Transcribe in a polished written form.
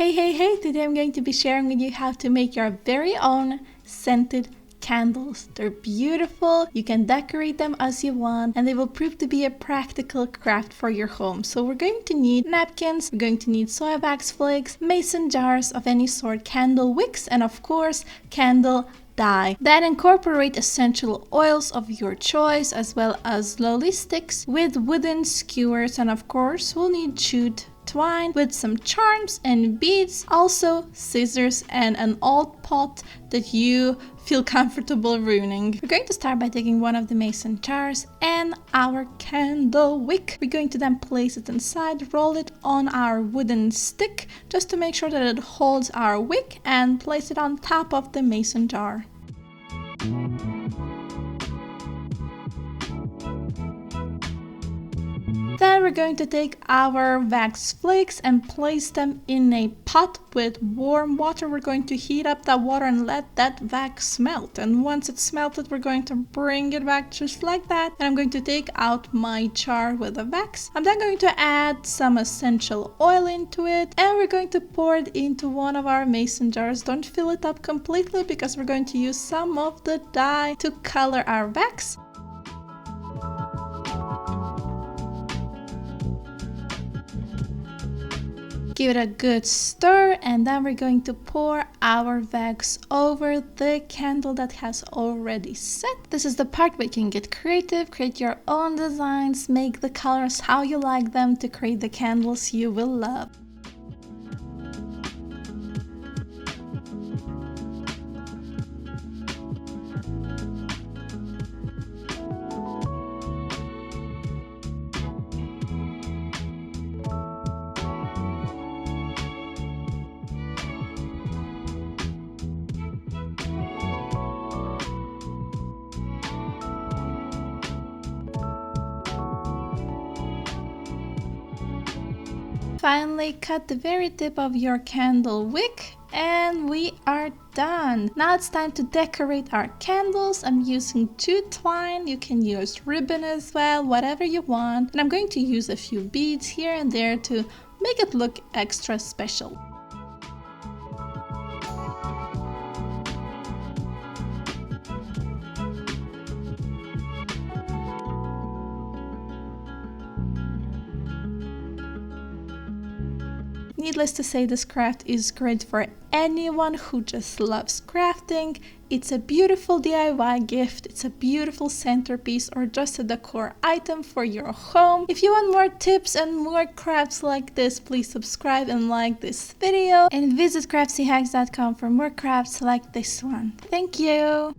Hey, today I'm going to be sharing with you how to make your very own scented candles. They're beautiful, you can decorate them as you want, and they will prove to be a practical craft for your home. So we're going to need napkins, we're going to need soy wax flakes, mason jars of any sort, candle wicks, and of course candle dye. Then incorporate essential oils of your choice as well as lolly sticks with wooden skewers, and of course we'll need jute twine with some charms and beads, also scissors and an old pot that you feel comfortable ruining. We're going to start by taking one of the mason jars and our candle wick. We're going to then place it inside, roll it on our wooden stick just to make sure that it holds our wick, and place it on top of the mason jar. Then we're going to take our wax flakes and place them in a pot with warm water. We're going to heat up that water and let that wax melt. And once it's melted, we're going to bring it back just like that. And I'm going to take out my jar with the wax. I'm then going to add some essential oil into it, and we're going to pour it into one of our mason jars. Don't fill it up completely because we're going to use some of the dye to color our wax. Give it a good stir, and then we're going to pour our wax over the candle that has already set. This is the part where you can get creative, create your own designs, make the colors how you like them to create the candles you will love. Finally, cut the very tip of your candle wick, and we are done. Now it's time to decorate our candles. I'm using jute twine. You can use ribbon as well, whatever you want. And I'm going to use a few beads here and there to make it look extra special. Needless to say, this craft is great for anyone who just loves crafting. It's a beautiful DIY gift, it's a beautiful centerpiece, or just a decor item for your home. If you want more tips and more crafts like this, please subscribe and like this video, and visit craftyhacks.com for more crafts like this one. Thank you!